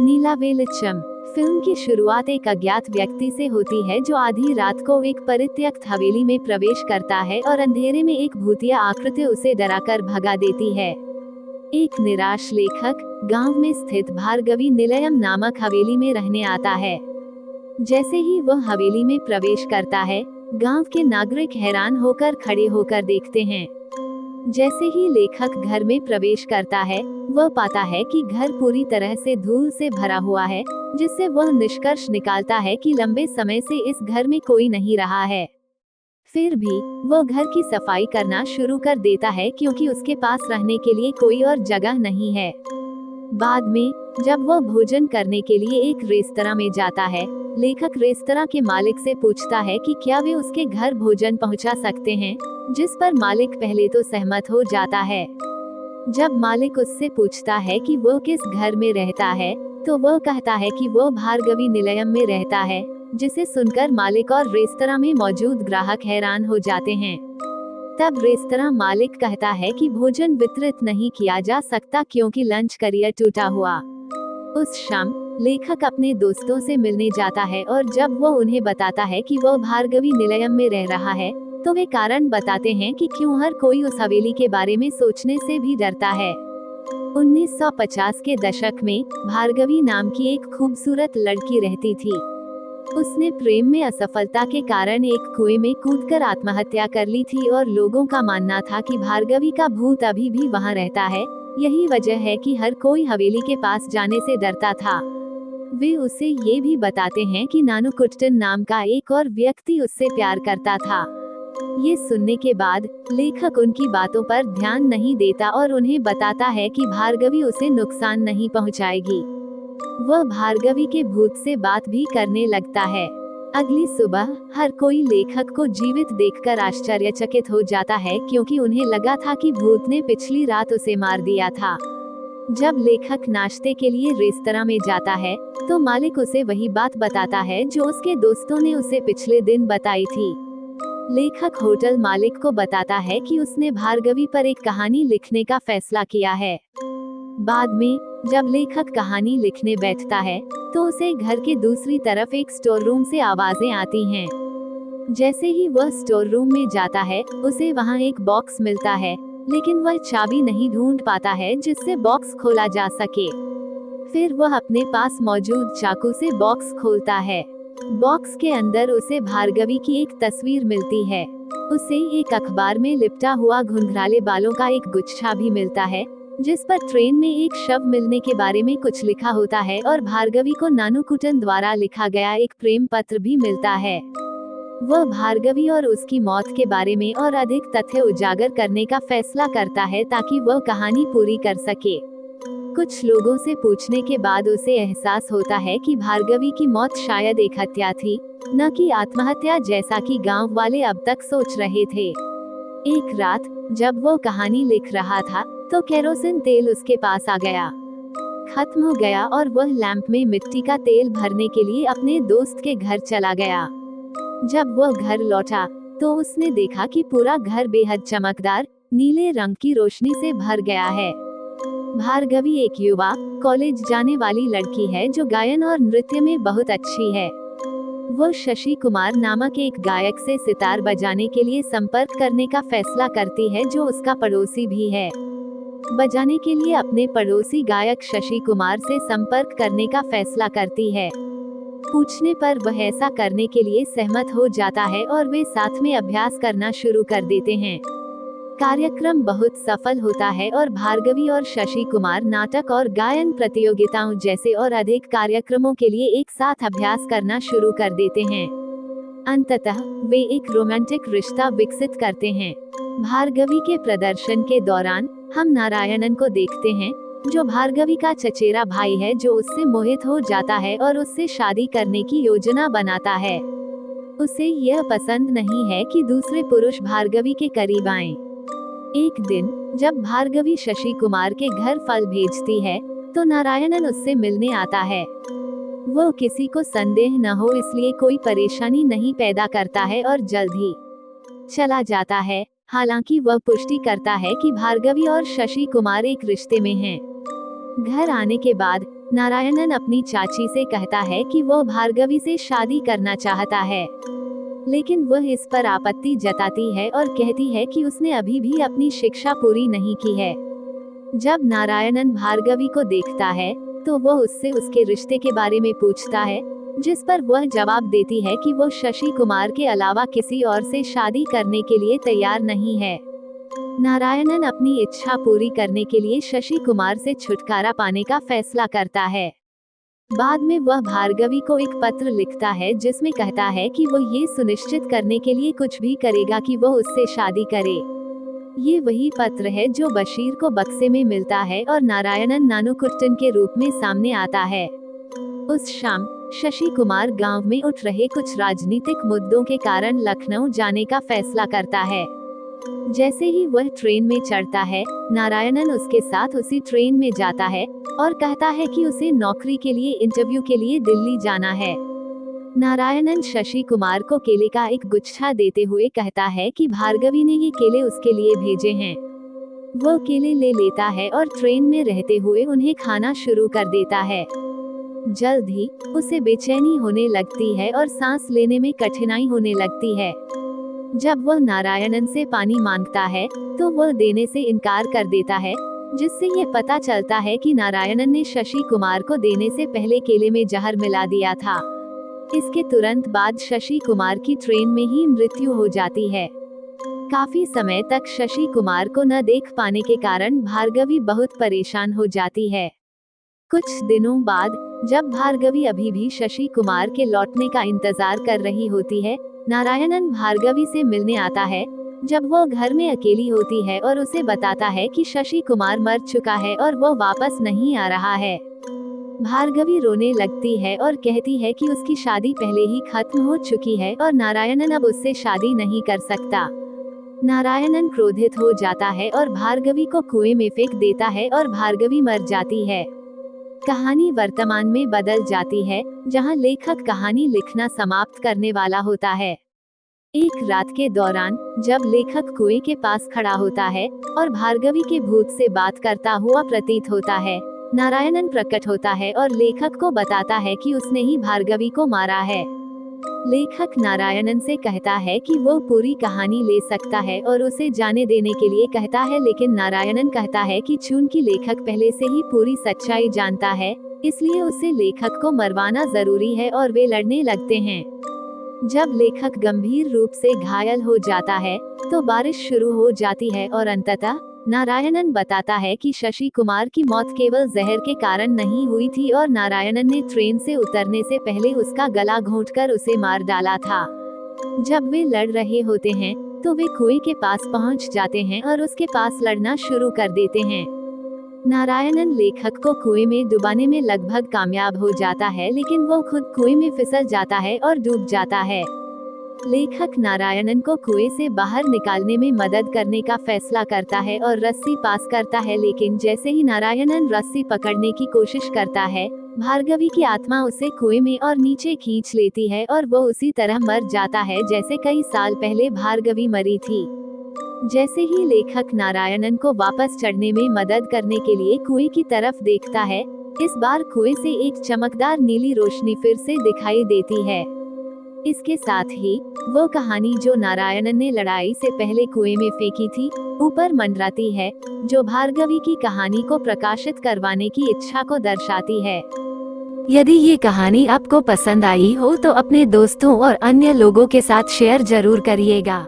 नीला वेलिचम। Film की शुरुआत एक अज्ञात व्यक्ति से होती है जो आधी रात को एक परित्यक्त हवेली में प्रवेश करता है और अंधेरे में एक भूतिया आकृति उसे डराकर भगा देती है। एक निराश लेखक गांव में स्थित भार्गवी निलयम नामक हवेली में रहने आता है। जैसे ही वह हवेली में प्रवेश करता है, गांव के नागरिक हैरान होकर खड़े होकर देखते हैं। जैसे ही लेखक घर में प्रवेश करता है, वह पाता है कि घर पूरी तरह से धूल से भरा हुआ है, जिससे वह निष्कर्ष निकालता है कि लंबे समय से इस घर में कोई नहीं रहा है। फिर भी वह घर की सफाई करना शुरू कर देता है क्योंकि उसके पास रहने के लिए कोई और जगह नहीं है। बाद में जब वह भोजन करने के लिए एक रेस्तरां में जाता है, लेखक रेस्तरां के मालिक से पूछता है कि क्या वे उसके घर भोजन पहुंचा सकते हैं, जिस पर मालिक पहले तो सहमत हो जाता है। जब मालिक उससे पूछता है कि वो किस घर में रहता है, तो वह कहता है कि वो भार्गवी निलयम में रहता है, जिसे सुनकर मालिक और रेस्तरां में मौजूद ग्राहक हैरान हो जाते हैं। तब रेस्तरां मालिक कहता है कि भोजन वितरित नहीं किया जा सकता क्योंकि लंच करियर टूटा हुआ। उस शाम लेखक अपने दोस्तों से मिलने जाता है और जब वो उन्हें बताता है कि वो भार्गवी निलयम में रह रहा है, तो वे कारण बताते हैं कि क्यों हर कोई उस हवेली के बारे में सोचने से भी डरता है। 1950 के दशक में भार्गवी नाम की एक खूबसूरत लड़की रहती थी। उसने प्रेम में असफलता के कारण एक कुएं में कूदकर आत्महत्या कर ली थी और लोगों का मानना था कि भार्गवी का भूत अभी भी वहां रहता है। यही वजह है कि हर कोई हवेली के पास जाने से डरता था। वे उसे ये भी बताते हैं कि नानुकुट्टन नाम का एक और व्यक्ति उससे प्यार करता था। ये सुनने के बाद लेखक उनकी बातों पर ध्यान नहीं देता और उन्हें बताता है कि भार्गवी उसे नुकसान नहीं पहुंचाएगी। वह भार्गवी के भूत से बात भी करने लगता है। अगली सुबह हर कोई लेखक को जीवित देखकर आश्चर्यचकित हो जाता है क्योंकि उन्हें लगा था कि भूत ने पिछली रात उसे मार दिया था। जब लेखक नाश्ते के लिए रेस्तरां में जाता है, तो मालिक उसे वही बात बताता है जो उसके दोस्तों ने उसे पिछले दिन बताई थी। लेखक होटल मालिक को बताता है कि उसने भार्गवी पर एक कहानी लिखने का फैसला किया है। बाद में जब लेखक कहानी लिखने बैठता है, तो उसे घर के दूसरी तरफ एक स्टोर रूम से आवाजें आती हैं। जैसे ही वह स्टोर रूम में जाता है, उसे वहां एक बॉक्स मिलता है, लेकिन वह चाबी नहीं ढूंढ पाता है जिससे बॉक्स खोला जा सके। फिर वह अपने पास मौजूद चाकू से बॉक्स खोलता है। बॉक्स के अंदर उसे भार्गवी की एक तस्वीर मिलती है। उसे एक अखबार में लिपटा हुआ घुंघराले बालों का एक गुच्छा भी मिलता है, जिस पर ट्रेन में एक शव मिलने के बारे में कुछ लिखा होता है और भार्गवी को नानुकुट्टन द्वारा लिखा गया एक प्रेम पत्र भी मिलता है। वह भार्गवी और उसकी मौत के बारे में और अधिक तथ्य उजागर करने का फैसला करता है ताकि वह कहानी पूरी कर सके। कुछ लोगों से पूछने के बाद उसे एहसास होता है कि भार्गवी की मौत शायद एक हत्या थी, न कि आत्महत्या जैसा कि गांव वाले अब तक सोच रहे थे। एक रात जब वो कहानी लिख रहा था, तो केरोसिन तेल उसके पास आ गया। खत्म हो गया और वह लैंप में मिट्टी का तेल भरने के लिए अपने दोस्त के घर चला गया। जब वह घर लौटा, तो उसने देखा कि पूरा घर बेहद चमकदार नीले रंग की रोशनी से भर गया है। भार्गवी एक युवा कॉलेज जाने वाली लड़की है जो गायन और नृत्य में बहुत अच्छी है। वह शशि कुमार नामक एक गायक से सितार बजाने के लिए संपर्क करने का फैसला करती है जो उसका पड़ोसी भी है। बजाने के लिए अपने पड़ोसी गायक शशि कुमार से संपर्क करने का फैसला करती है। पूछने पर वह ऐसा करने के लिए सहमत हो जाता है और वे साथ में अभ्यास करना शुरू कर देते हैं। कार्यक्रम बहुत सफल होता है और भार्गवी और शशि कुमार नाटक और गायन प्रतियोगिताओं जैसे और अधिक कार्यक्रमों के लिए एक साथ अभ्यास करना शुरू कर देते हैं। अंततः वे एक रोमांटिक रिश्ता विकसित करते हैं। भार्गवी के प्रदर्शन के दौरान हम नारायणन को देखते हैं, जो भार्गवी का चचेरा भाई है, जो उससे मोहित हो जाता है और उससे शादी करने की योजना बनाता है। उसे यह पसंद नहीं है कि दूसरे पुरुष भार्गवी के करीब आएं। एक दिन जब भार्गवी शशि कुमार के घर फल भेजती है, तो नारायणन उससे मिलने आता है। वो किसी को संदेह न हो इसलिए कोई परेशानी नहीं पैदा करता है और जल्द ही चला जाता है। हालांकि वह पुष्टि करता है कि भार्गवी और शशि कुमार एक रिश्ते में हैं। घर आने के बाद नारायणन अपनी चाची से कहता है कि वो भार्गवी से शादी करना चाहता है, लेकिन वह इस पर आपत्ति जताती है और कहती है कि उसने अभी भी अपनी शिक्षा पूरी नहीं की है। जब नारायणन भार्गवी को देखता है तो वह उससे उसके रिश्ते के बारे में पूछता है, जिस पर वह जवाब देती है कि वो शशि कुमार के अलावा किसी और से शादी करने के लिए तैयार नहीं है। नारायणन अपनी इच्छा पूरी करने के लिए शशि कुमार से छुटकारा पाने का फैसला करता है। बाद में वह भार्गवी को एक पत्र लिखता है जिसमें कहता है कि वो ये सुनिश्चित करने के लिए कुछ भी करेगा कि वो उससे शादी करे। ये वही पत्र है जो बशीर को बक्से में मिलता है और नारायणन नानुकुट्टन के रूप में सामने आता है। उस शाम शशि कुमार गांव में उठ रहे कुछ राजनीतिक मुद्दों के कारण लखनऊ जाने का फैसला करता है। जैसे ही वह ट्रेन में चढ़ता है, नारायणन उसके साथ उसी ट्रेन में जाता है और कहता है कि उसे नौकरी के लिए इंटरव्यू के लिए दिल्ली जाना है। नारायणन शशि कुमार को केले का एक गुच्छा देते हुए कहता है कि भार्गवी ने ये केले उसके लिए भेजे हैं। वो केले ले लेता है और ट्रेन में रहते हुए उन्हें खाना शुरू कर देता है। जल्द ही उसे बेचैनी होने लगती है और सांस लेने में कठिनाई होने लगती है। जब वह नारायणन से पानी मांगता है तो वह देने से इनकार कर देता है, जिससे ये पता चलता है कि नारायणन ने शशि कुमार को देने से पहले केले में जहर मिला दिया था। इसके तुरंत बाद शशि कुमार की ट्रेन में ही मृत्यु हो जाती है। काफी समय तक शशि कुमार को न देख पाने के कारण भार्गवी बहुत परेशान हो जाती है। कुछ दिनों बाद जब भार्गवी अभी भी शशि कुमार के लौटने का इंतजार कर रही होती है, नारायणन भार्गवी से मिलने आता है। जब वो घर में अकेली होती है और उसे बताता है कि शशि कुमार मर चुका है और वो वापस नहीं आ रहा है, भार्गवी रोने लगती है और कहती है कि उसकी शादी पहले ही खत्म हो चुकी है और नारायणन अब उससे शादी नहीं कर सकता। नारायणन क्रोधित हो जाता है और भार्गवी को कुएं में फेंक देता है और भार्गवी मर जाती है। कहानी वर्तमान में बदल जाती है, जहां लेखक कहानी लिखना समाप्त करने वाला होता है। एक रात के दौरान जब लेखक कुएं के पास खड़ा होता है और भार्गवी के भूत से बात करता हुआ प्रतीत होता है, नारायणन प्रकट होता है और लेखक को बताता है कि उसने ही भार्गवी को मारा है। लेखक नारायणन से कहता है कि वो पूरी कहानी ले सकता है और उसे जाने देने के लिए कहता है, लेकिन नारायणन कहता है कि चूंकि लेखक पहले से ही पूरी सच्चाई जानता है, इसलिए उसे लेखक को मरवाना जरूरी है और वे लड़ने लगते हैं। जब लेखक गंभीर रूप से घायल हो जाता है तो बारिश शुरू हो जाती है और अंततः नारायणन बताता है कि शशि कुमार की मौत केवल जहर के कारण नहीं हुई थी और नारायणन ने ट्रेन से उतरने से पहले उसका गला घोंटकर उसे मार डाला था। जब वे लड़ रहे होते हैं तो वे कुएं के पास पहुंच जाते हैं और उसके पास लड़ना शुरू कर देते हैं। नारायणन लेखक को कुएं में डुबाने में लगभग कामयाब हो जाता है, लेकिन वो खुद कुएं में फिसल जाता है और डूब जाता है। लेखक नारायणन को कुएं से बाहर निकालने में मदद करने का फैसला करता है और रस्सी पास करता है, लेकिन जैसे ही नारायणन रस्सी पकड़ने की कोशिश करता है, भार्गवी की आत्मा उसे कुएं में और नीचे खींच लेती है और वो उसी तरह मर जाता है जैसे कई साल पहले भार्गवी मरी थी। जैसे ही लेखक नारायणन को वापस चढ़ने में मदद करने के लिए कुएं की तरफ देखता है, इस बार कुएं से एक चमकदार नीली रोशनी फिर से दिखाई देती है। इसके साथ ही वो कहानी जो नारायणन ने लड़ाई से पहले कुएं में फेंकी थी, ऊपर मंडराती है, जो भार्गवी की कहानी को प्रकाशित करवाने की इच्छा को दर्शाती है। यदि ये कहानी आपको पसंद आई हो तो अपने दोस्तों और अन्य लोगों के साथ शेयर जरूर करिएगा।